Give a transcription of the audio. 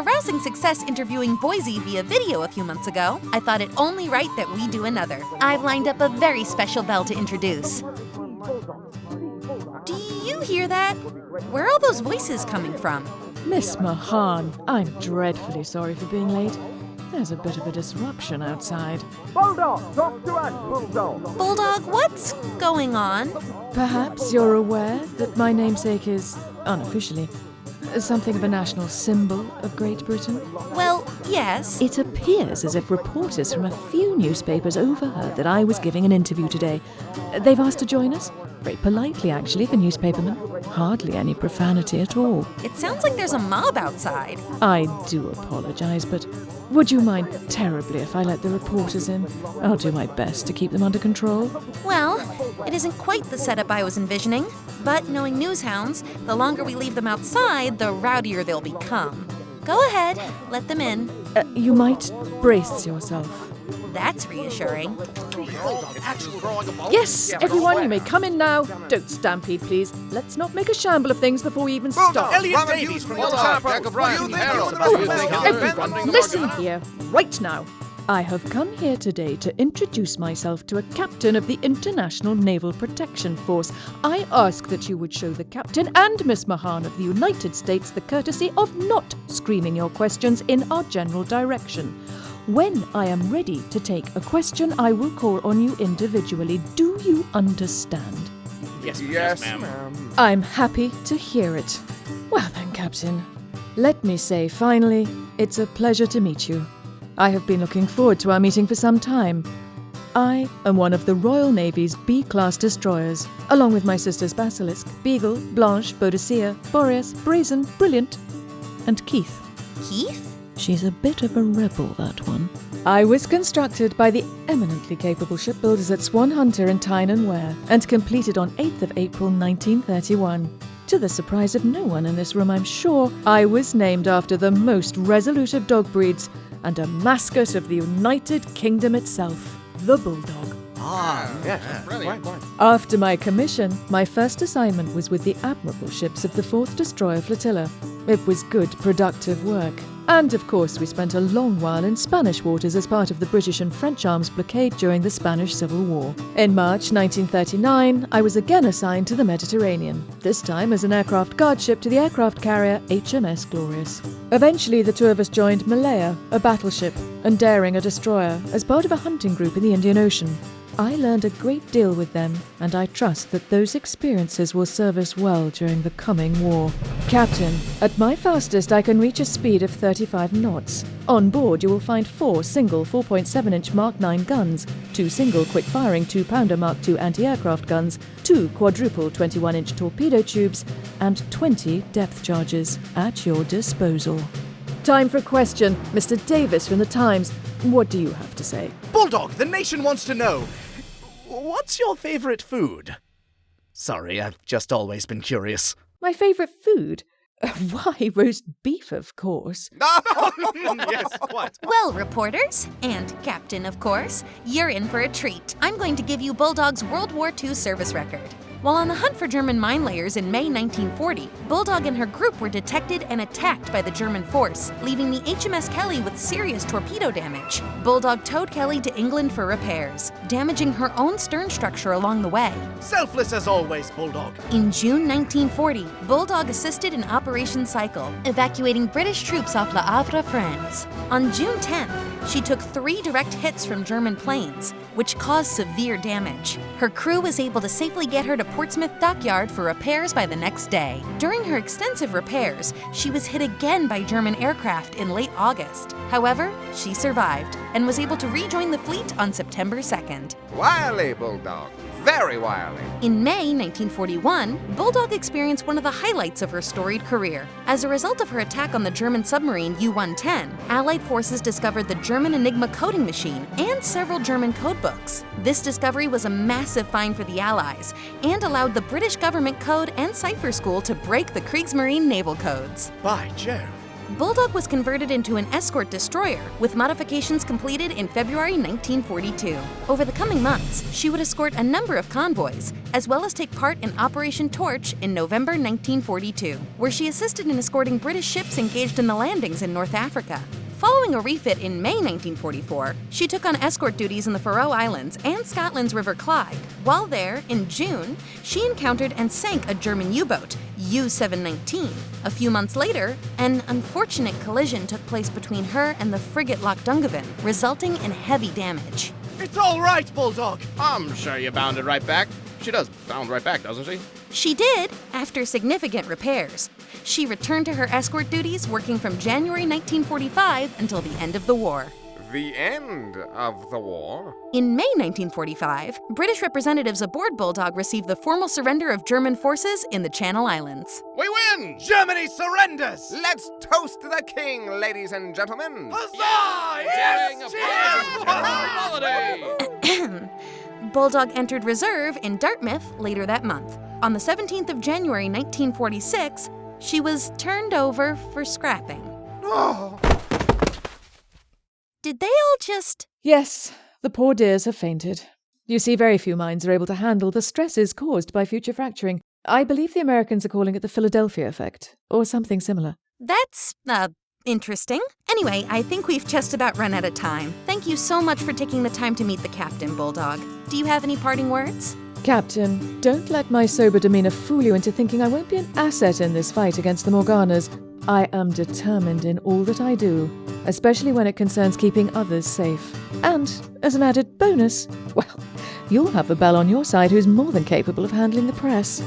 a rousing success interviewing Boise via video a few months ago, I thought it only right that we do another. I've lined up a very special bell to introduce. Do you hear that? Where are all those voices coming from? Miss Mahan, I'm dreadfully sorry for being late. There's a bit of a disruption outside. Bulldog, talk to us, Bulldog. Bulldog, what's going on? Perhaps you're aware that my namesake is, unofficially, something of a national symbol of Great Britain? Well, yes. It appears as if reporters from a few newspapers overheard that I was giving an interview today. They've asked to join us. Very politely, actually, for newspapermen. Hardly any profanity at all. It sounds like there's a mob outside. I do apologise, but would you mind terribly if I let the reporters in? I'll do my best to keep them under control. Well, it isn't quite the setup I was envisioning, but knowing newshounds, the longer we leave them outside, the rowdier they'll become. Go ahead, let them in. You might brace yourself. That's reassuring. Yes, everyone, you may come in now. Don't stampede, please. Let's not make a shamble of things before we even start. Elliot Davies from Everyone, listen here, right now. I have come here today to introduce myself to a captain of the International Naval Protection Force. I ask that you would show the captain and Miss Mahan of the United States the courtesy of not screaming your questions in our general direction. When I am ready to take a question, I will call on you individually. Do you understand? Yes, ma'am. I'm happy to hear it. Well then, Captain, let me say finally, it's a pleasure to meet you. I have been looking forward to our meeting for some time. I am one of the Royal Navy's B-class destroyers, along with my sisters Basilisk, Beagle, Blanche, Boadicea, Boreas, Brazen, Brilliant, and Keith. Keith? She's a bit of a rebel, that one. I was constructed by the eminently capable shipbuilders at Swan Hunter in Tyne and Wear, and completed on 8th of April 1931. To the surprise of no one in this room, I'm sure, I was named after the most resolute of dog breeds, and a mascot of the United Kingdom itself, the Bulldog. Yes, brilliant. After my commission, my first assignment was with the admirable ships of the 4th Destroyer Flotilla. It was good, productive work. And of course, we spent a long while in Spanish waters as part of the British and French arms blockade during the Spanish Civil War. In March 1939, I was again assigned to the Mediterranean, this time as an aircraft guard ship to the aircraft carrier HMS Glorious. Eventually, the two of us joined Malaya, a battleship, and Daring, a destroyer, as part of a hunting group in the Indian Ocean. I learned a great deal with them, and I trust that those experiences will serve us well during the coming war. Captain, at my fastest I can reach a speed of 35 knots. On board you will find 4 single 4.7-inch Mark 9 guns, 2 single quick-firing 2-pounder Mark II anti-aircraft guns, 2 quadruple 21-inch torpedo tubes, and 20 depth charges at your disposal. Time for a question. Mr. Davis from the Times, what do you have to say? Bulldog, the nation wants to know, what's your favourite food? Sorry, I've just always been curious. My favourite food? Why, roast beef, of course. Yes, what? Well, reporters, and Captain, of course, you're in for a treat. I'm going to give you Bulldog's World War II service record. While on the hunt for German mine layers in May 1940, Bulldog and her group were detected and attacked by the German force, leaving the HMS Kelly with serious torpedo damage. Bulldog towed Kelly to England for repairs, damaging her own stern structure along the way. Selfless as always, Bulldog. In June 1940, Bulldog assisted in Operation Cycle, evacuating British troops off Le Havre, France. On June 10th, she took 3 direct hits from German planes, which caused severe damage. Her crew was able to safely get her to Portsmouth Dockyard for repairs by the next day. During her extensive repairs, she was hit again by German aircraft in late August. However, she survived and was able to rejoin the fleet on September 2nd. Wily, Bulldog. Very wily. In May 1941, Bulldog experienced one of the highlights of her storied career. As a result of her attack on the German submarine U-110, Allied forces discovered the German Enigma coding machine and several German code books. This discovery was a massive find for the Allies and allowed the British government code and cipher school to break the Kriegsmarine naval codes. By Jove. Bulldog was converted into an escort destroyer, with modifications completed in February 1942. Over the coming months, she would escort a number of convoys, as well as take part in Operation Torch in November 1942, where she assisted in escorting British ships engaged in the landings in North Africa. Following a refit in May 1944, she took on escort duties in the Faroe Islands and Scotland's River Clyde. While there, in June, she encountered and sank a German U-boat, U-719. A few months later, an unfortunate collision took place between her and the frigate Lochdungavan, resulting in heavy damage. It's all right, Bulldog. I'm sure you bounded right back. She does bound right back, doesn't she? She did, after significant repairs. She returned to her escort duties, working from January 1945 until the end of the war. The end of the war? In May 1945, British representatives aboard Bulldog received the formal surrender of German forces in the Channel Islands. We win! Germany surrenders! Let's toast the king, ladies and gentlemen! Huzzah! During a pleasant holiday! Bulldog entered reserve in Dartmouth later that month. On the 17th of January 1946, she was turned over for scrapping. Oh. Did they all just... Yes, the poor dears have fainted. You see, very few minds are able to handle the stresses caused by future fracturing. I believe the Americans are calling it the Philadelphia effect, or something similar. That's, interesting. Anyway, I think we've just about run out of time. Thank you so much for taking the time to meet the captain, Bulldog. Do you have any parting words? Captain, don't let my sober demeanor fool you into thinking I won't be an asset in this fight against the Morganas. I am determined in all that I do, especially when it concerns keeping others safe. And, as an added bonus, well, you'll have a belle on your side who's more than capable of handling the press.